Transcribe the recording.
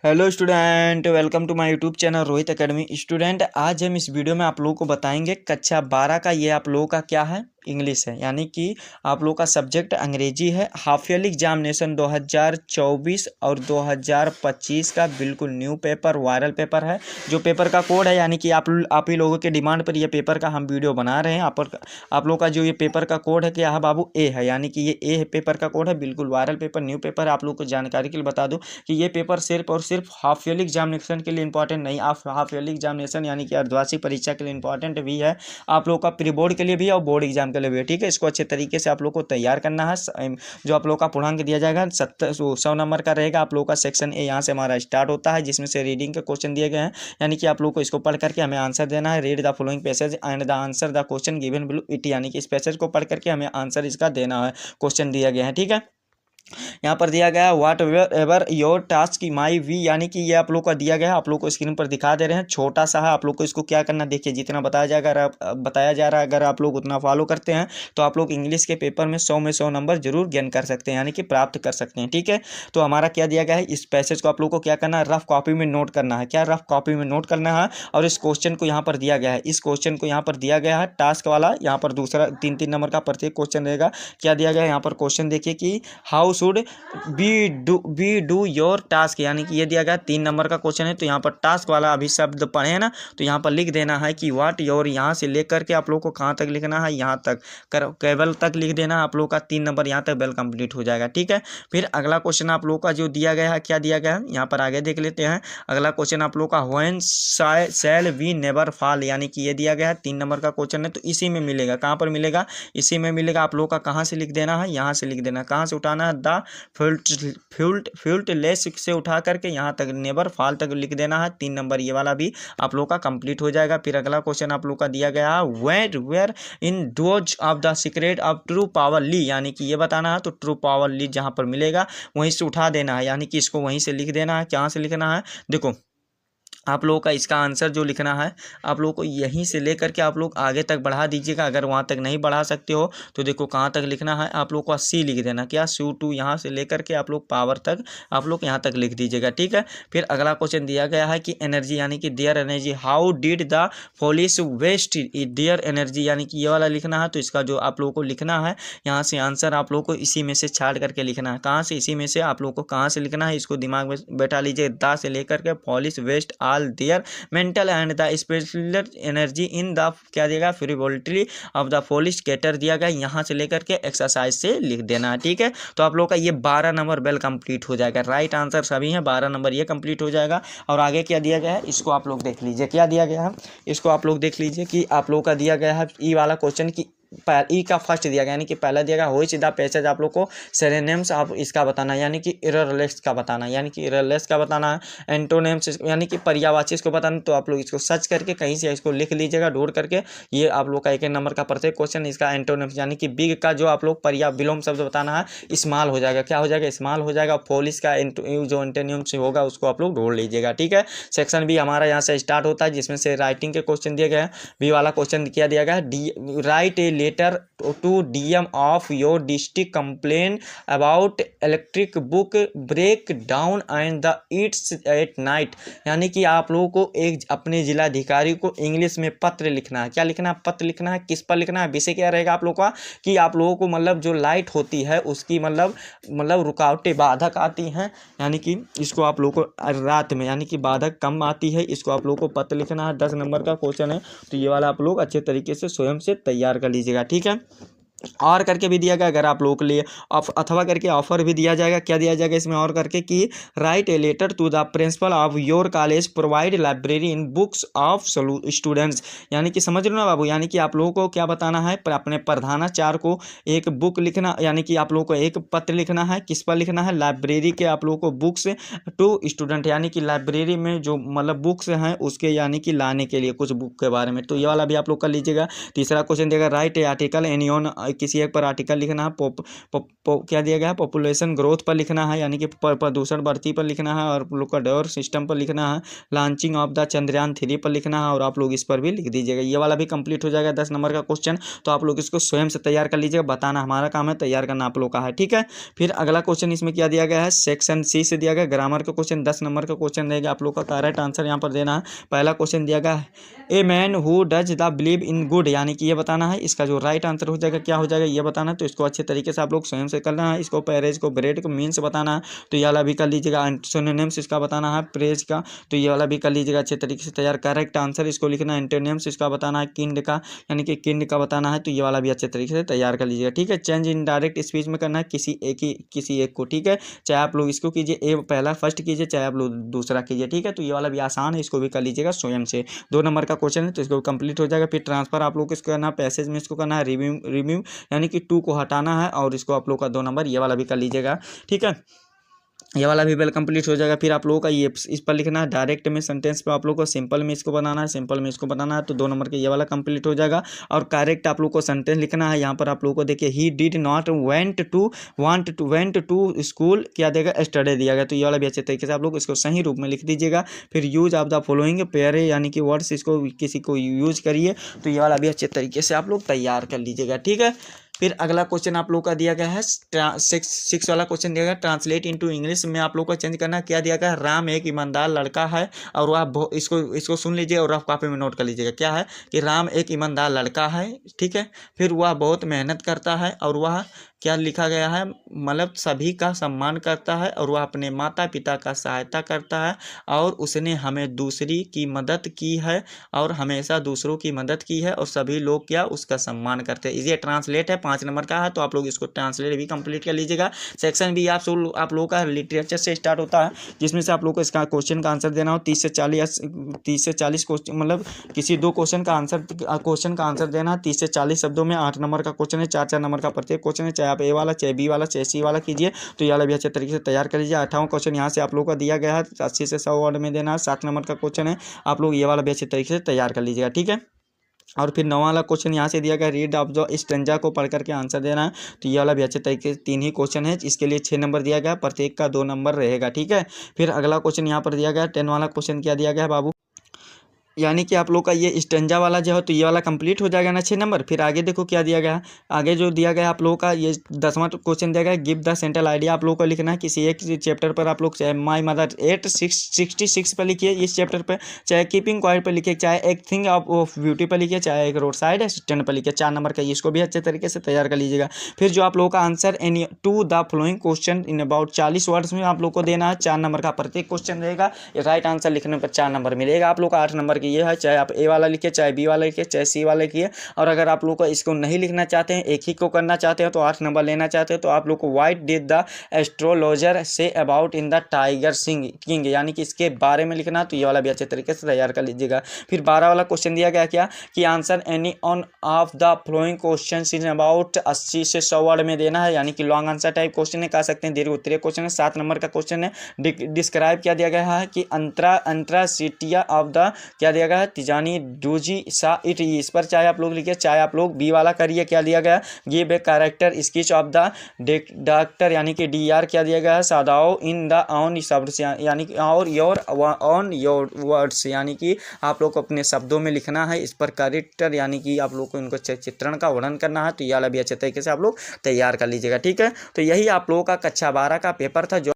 Hello student, welcome to my YouTube channel Rohit Academy. Student, आज हम इस वीडियो में आप लोगों को बताएंगे कक्षा 12 का ये आप लोगों का क्या है, इंग्लिश है, यानी कि आप लोगों का सब्जेक्ट अंग्रेजी है। हाफ ईयरली एग्जामिनेशन 2024 और 2025 का बिल्कुल न्यू पेपर, वायरल पेपर है। जो पेपर का कोड है, यानी कि आप ही लोगों के डिमांड पर ये पेपर का हम वीडियो बना रहे हैं। आप लोग का जो ये पेपर का कोड है क्या है बाबू, ए है, यानी कि ये ए है पेपर का कोड है। बिल्कुल वायरल पेपर, न्यू पेपर है। आप लोग को जानकारी के लिए बता दूं कि ये पेपर सिर्फ और सिर्फ हाफ ईयरली एग्जामिनेशन के लिए इंपॉर्टेंट नहीं, आप हाफ ईयरली एग्जामिनेशन यानी कि अर्धवार्षिक परीक्षा के लिए इंपॉर्टेंट भी है। आप लोग का प्री बोर्ड के लिए भी और बोर्ड एग्जाम के लिए भी है। ठीक है, इसको अच्छे तरीके से आप लोग को तैयार करना है। जो आप लोग का पूर्णांक दिया जाएगा 100 नंबर का रहेगा। आप लोग का सेक्शन ए यहाँ से हमारा स्टार्ट होता है, जिसमें से रीडिंग के क्वेश्चन दिए गए हैं, यानी कि आप लोग को इसको पढ़ करके हमें आंसर देना है। Read the following passage and the answer the question given below it, यानी कि इस पैसेज को पढ़ करके हमें आंसर इसका देना है। क्वेश्चन दिया गया है, ठीक है। यहाँ पर दिया गया whatever your task may be, यानी कि ये आप लोग का दिया गया है, आप लोग को स्क्रीन पर दिखा दे रहे हैं। छोटा सा है, आप लोग को इसको क्या करना, देखिए जितना बताया जा रहा है, अगर आप लोग उतना फॉलो करते हैं तो आप लोग इंग्लिश के पेपर में 100 में 100 नंबर जरूर गेन कर सकते हैं, यानी कि प्राप्त कर सकते हैं। ठीक है, तो हमारा क्या दिया गया है, इस पैसेज को आप लोग को क्या करना है, रफ कॉपी में नोट करना है। क्या रफ कॉपी में नोट करना है, और इस क्वेश्चन को यहाँ पर दिया गया है, इस क्वेश्चन को यहाँ पर दिया गया है टास्क वाला। यहाँ पर दूसरा 3-3 नंबर का प्रत्येक क्वेश्चन रहेगा। क्या दिया गया है यहाँ पर क्वेश्चन, देखिए कि how should be do your task, यानी कि ये दिया गया 3 नंबर का क्वेश्चन है। तो यहाँ पर टास्क वाला अभी शब्द पढ़े हैं ना, तो यहाँ पर लिख देना है कि व्हाट योर, यहाँ से लेकर के आप लोग को कहाँ तक लिखना है, यहाँ तक केवल तक लिख देना है। आप लोग का 3 नंबर यहाँ तक बेल कंप्लीट हो जाएगा। ठीक है, फिर अगला क्वेश्चन आप लोग का जो दिया गया है, क्या दिया गया है यहाँ पर आगे देख लेते हैं। अगला क्वेश्चन आप लोग का when shall we never fall, यानी कि ये दिया गया है 3 नंबर का क्वेश्चन है। तो इसी में मिलेगा, कहाँ पर मिलेगा, इसी में मिलेगा। आप लोग का कहाँ से लिख देना है, यहाँ से लिख देना है। कहाँ से उठाना है, द फ्यूल्ट लेस से उठा करके यहाँ तक नेवर फॉल तक लिख देना है। 3 नंबर ये वाला भी आप लोग का कंप्लीट हो जाएगा। फिर अगला क्वेश्चन आप लोग का दिया गया है where in those of the secret of true power lie, यानी कि ये बताना है। तो ट्रू पावर ली जहाँ पर मिलेगा वहीं से उठा देना है, यानी कि इसको वहीं से लिख देना है। कहाँ से लिखना है, देखो आप लोगों का इसका आंसर जो लिखना है, आप लोगों को यहीं से लेकर के आप लोग आगे तक बढ़ा दीजिएगा। अगर वहाँ तक नहीं बढ़ा सकते हो तो देखो कहाँ तक लिखना है, आप लोग को सी लिख देना। क्या, सी टू, यहाँ से लेकर के आप लोग पावर तक आप लोग यहाँ तक लिख दीजिएगा। ठीक है, फिर अगला क्वेश्चन दिया गया है कि एनर्जी, यानी कि their energy, how did the police waste their energy, यानी कि ये वाला लिखना है। तो इसका जो आप लोगों को लिखना है, यहाँ से आंसर आप लोग को इसी में से छाट करके लिखना है। कहाँ से, इसी में से आप लोग को कहाँ से लिखना है, इसको दिमाग में बैठा लीजिए। द से लेकर के police waste all their mental and the spiritual energy in the, क्या देगा, frivolity of the police cater दिया गया। यहाँ से लेकर के एक्सरसाइज से लिख देना है। ठीक है, तो आप लोग का ये 12 नंबर बेल कंप्लीट हो जाएगा। राइट आंसर सभी हैं, 12 नंबर ये कंप्लीट हो जाएगा। और आगे क्या दिया गया है, इसको आप लोग देख लीजिए। क्या दिया गया है, इसको आप लोग देख लीजिए कि आप लोग का दिया गया है ई वाला क्वेश्चन की ई का फर्स्ट दिया गया, यानी कि पहला दिया गया हो सीधा पैसेज, आप लोग को सिनोनिम्स आप इसका बताना, यानी कि एररलेस का बताना, यानी कि एररलेस का बताना है। एंटोनिम्स यानी कि पर्यायवाची इसको बताना। तो आप लोग इसको सर्च करके कहीं से इसको लिख लीजिएगा, ढूंढ करके। ये आप लोग का 1 नंबर का प्रत्येक क्वेश्चन, इसका एंटोनिम्स यानी कि बिग का जो आप लोग विलोम शब्द बताना है, स्मॉल हो जाएगा। क्या हो जाएगा, स्मॉल हो जाएगा। पोलिस का जो एंटोनिम्स होगा उसको आप लोग ढूंढ लीजिएगा। ठीक है, सेक्शन बी हमारा यहाँ से स्टार्ट होता है, जिसमें से राइटिंग के क्वेश्चन दिए गए हैं। बी वाला क्वेश्चन क्या दिया गया है, write a letter to DM of your district complain about electric book break down and the it's at night, यानी कि आप लोगों को एक अपने जिलाधिकारी को इंग्लिश में पत्र लिखना है। क्या लिखना है, पत्र लिखना है। किस पर लिखना है, विषय क्या रहेगा आप लोगों का, कि आप लोगों को मतलब जो लाइट होती है उसकी मतलब रुकावटें, बाधक आती हैं, यानी कि इसको आप लोगों को रात में, यानी कि बाधक कम आती है, इसको आप लोगों को पत्र लिखना है। 10 नंबर का क्वेश्चन है, तो ये वाला आप लोग अच्छे तरीके से स्वयं से तैयार कर लीजिएगा। ठीक है, और करके भी दिया गया अगर आप लोगों के लिए, अथवा करके ऑफर भी दिया जाएगा। क्या दिया जाएगा इसमें, और करके कि write a letter to the principal of your college provide library in books of students, यानी कि समझ लो ना बाबू, यानी कि आप लोगों को क्या बताना है, अपने प्रधानाचार्य को एक बुक लिखना, यानी कि आप लोगों को एक पत्र लिखना है। किस पर लिखना है, लाइब्रेरी के आप लोगों को बुक्स टू स्टूडेंट, यानी कि लाइब्रेरी में जो मतलब बुक्स हैं उसके, यानी कि लाने के लिए कुछ बुक के बारे में। तो ये वाला भी आप लोग कर लीजिएगा। तीसरा क्वेश्चन देगा right A article in your किसी एक पर आर्टिकल लिखना है, क्या दिया गया है, पॉपुलेशन ग्रोथ पर लिखना है यानी कि प्रदूषण बढ़ती पर लिखना है, और लोग का डोर सिस्टम पर लिखना है, लॉन्चिंग ऑफ द चंद्रयान 3 पर लिखना है, और आप लोग इस पर भी लिख दीजिएगा। ये वाला भी कंप्लीट हो जाएगा 10 नंबर का क्वेश्चन। तो आप लोग इसको स्वयं से तैयार कर लीजिएगा, बताना हमारा काम है, तैयार करना आप लोग का है, ठीक है। फिर अगला क्वेश्चन इसमें क्या दिया गया है, सेक्शन सी से दिया गया ग्रामर का क्वेश्चन, 10 नंबर का क्वेश्चन रहेगा, आप लोग का करेक्ट आंसर यहाँ पर देना है। पहला क्वेश्चन दिया गया है a man who does the believe in good, यानी कि ये बताना है, इसका जो राइट आंसर हो जाएगा क्या हो जाएगा ये बताना है। तो इसको अच्छे तरीके से आप लोग स्वयं से करना है। इसको पैरेज को ब्रेड को मीन्स बताना है, तो ये वाला भी कर लीजिएगा। सिनोनिम्स इसका बताना है प्रेज का, तो ये वाला भी कर लीजिएगा अच्छे तरीके से तैयार। करेक्ट आंसर इसको लिखना है। एंटोनिम्स इसका बताना है, किंड का यानी कि किंड का बताना है, तो ये वाला भी अच्छे तरीके से तैयार कर लीजिएगा, ठीक है। चेंज इन डायरेक्ट स्पीच में करना है किसी एक को, ठीक है। चाहे आप लोग इसको कीजिए, ए पहला फर्स्ट कीजिए, चाहे आप लोग दूसरा कीजिए, ठीक है। तो ये वाला भी आसान है, इसको भी कर लीजिएगा स्वयं से। 2 नंबर का क्वेश्चन है तो इसको कंप्लीट हो जाएगा। फिर ट्रांसफर आप लोग को इसको करना है, पैसेज में इसको करना है, रिव्यू यानी कि 2 को हटाना है, और इसको आप लोग का 2 नंबर ये वाला भी कर लीजिएगा, ठीक है। ये वाला भी वेल कंप्लीट हो जाएगा। फिर आप लोगों का ये इस पर लिखना है, डायरेक्ट में सेंटेंस पे आप लोग को सिंपल में इसको बनाना है, सिंपल में इसको बनाना है, तो 2 नंबर के ये वाला कंप्लीट हो जाएगा। और करेक्ट आप लोग को सेंटेंस लिखना है। यहाँ पर आप लोगों को देखिए he did not went to school क्या देगा, स्टडी दिया गया, तो ये वाला भी अच्छे तरीके से आप लोग इसको सही रूप में लिख दीजिएगा। फिर use of the following pair यानी कि वर्ड्स, इसको किसी को यूज करिए, तो ये वाला भी अच्छे तरीके से आप लोग तैयार कर लीजिएगा, ठीक है। फिर अगला क्वेश्चन आप लोग का दिया गया है 6 वाला क्वेश्चन दिया गया, ट्रांसलेट इनटू इंग्लिश में आप लोग को चेंज करना है। क्या दिया गया है, राम एक ईमानदार लड़का है, और वह इसको सुन लीजिए और आप कॉपी में नोट कर लीजिएगा। क्या है कि राम एक ईमानदार लड़का है, ठीक है। फिर वह बहुत मेहनत करता है, और वह क्या लिखा गया है, मतलब सभी का सम्मान करता है, और वह अपने माता पिता का सहायता करता है, और उसने हमें दूसरी की मदद की है, और हमेशा दूसरों की मदद की है, और सभी लोग क्या उसका सम्मान करते हैं। ये ट्रांसलेट है, 5 नंबर का है, तो आप लोग इसको ट्रांसलेट भी कंप्लीट कर लीजिएगा। सेक्शन भी आप लोग का लिटरेचर से स्टार्ट होता है, जिसमें से आप लोग को इसका क्वेश्चन का आंसर देना हो 30 से 40 क्वेश्चन, मतलब किसी 2 क्वेश्चन का आंसर देना 30 से 40 शब्दों में। 8 नंबर का क्वेश्चन है, 4 नंबर का प्रत्येक क्वेश्चन है, चाहे आप ए वाला, चाहे बी वाला, चाहे सी वाला कीजिए, तो ये वाला भी अच्छे तरीके से तैयार कर लीजिए। 8वां क्वेश्चन यहाँ से आप लोग का दिया गया है, 80 से 100 वर्ड में देना है। 7 नंबर का क्वेश्चन है, आप लोग ये वाला भी अच्छे तरीके से तैयार कर लीजिएगा, ठीक है। और फिर 9 वाला क्वेश्चन यहाँ से दिया गया, रीड ऑफ द स्टेंजा को पढ़ करके आंसर देना है, तो ये वाला भी अच्छे तरीके से 3 ही क्वेश्चन है, इसके लिए 6 नंबर दिया गया, प्रत्येक का 2 नंबर रहेगा, ठीक है। फिर अगला क्वेश्चन यहाँ पर दिया गया 10 वाला क्वेश्चन क्या दिया गया है बाबू, यानी कि आप लोग का ये स्टेंजा वाला जो है, तो ये वाला कंप्लीट हो जाएगा ना 6 नंबर। फिर आगे देखो क्या दिया गया है, आगे जो दिया गया आप लोगों का ये 10वां क्वेश्चन दिया गया, गिव द सेंट्रल आइडिया आप लोग को लिखना है किसी एक चैप्टर पर। आप लोग चाहे माई मदर 866 पर लिखिए इस चैप्टर पर, चाहे कीपिंग क्वाइट पर लिखिए, चाहे एक थिंग ऑफ ब्यूटी पर लिखिए, चाहे एक रोड साइड असिस्टेंट पर लिखिए। 4 नंबर का इसको भी अच्छे तरीके से तैयार कर लीजिएगा। फिर जो आप लोगों का answer any two the flowing question in about 40 words में आप लोग को देना है। 4 नंबर का प्रत्येक क्वेश्चन रहेगा, राइट आंसर लिखने पर 4 नंबर मिलेगा आप लोग का। 8 नंबर की ये है, चाहे आप ए वाला लिखिए, चाहे बी वाला लिखिए, चाहे सी वाला लिखिए। और अगर आप लोग को इसको नहीं लिखना चाहते हैं, एक ही को करना चाहते हैं, तो 8 नंबर लेना चाहते हैं, तो आप लोग को white did the astrologer say about in the tiger king, यानी कि इसके बारे में लिखना, तो ये वाला भी अच्छे तरीके से तैयार कर लीजिएगा। फिर 12 वाला क्वेश्चन दिया गया क्या कि answer any on off the flowing question in about 80 से 100 वर्ड में देना है, यानी कि लॉन्ग आंसर टाइप क्वेश्चन है, कह सकते हैं दीर्घ उत्तरीय क्वेश्चन है। 7 नंबर का क्वेश्चन है, डिस्क्राइब क्या दिया गया है कि अंतरासिटिया ऑफ द क्या दिया गया है, तिजानी डूजी सा इट, इस पर चाहे आप लोग लिखिए, चाहे आप लोग बी वाला करिए। क्या दिया गया, give a character sketch of the doctor, यानी कि DR क्या दिया गया है, सादाओ इन द ऑन शब्द, यानी कि और योर ऑन योर वर्ड्स, यानी कि आप लोग को अपने शब्दों में लिखना है। इस पर कैरेक्टर यानी कि आप लोग को इनको चित्रण का वर्णन करना है, तो ये वाला भी अच्छे तरीके से आप लोग तैयार कर लीजिएगा, ठीक है। तो यही आप लोगों का कक्षा 12 का पेपर था जो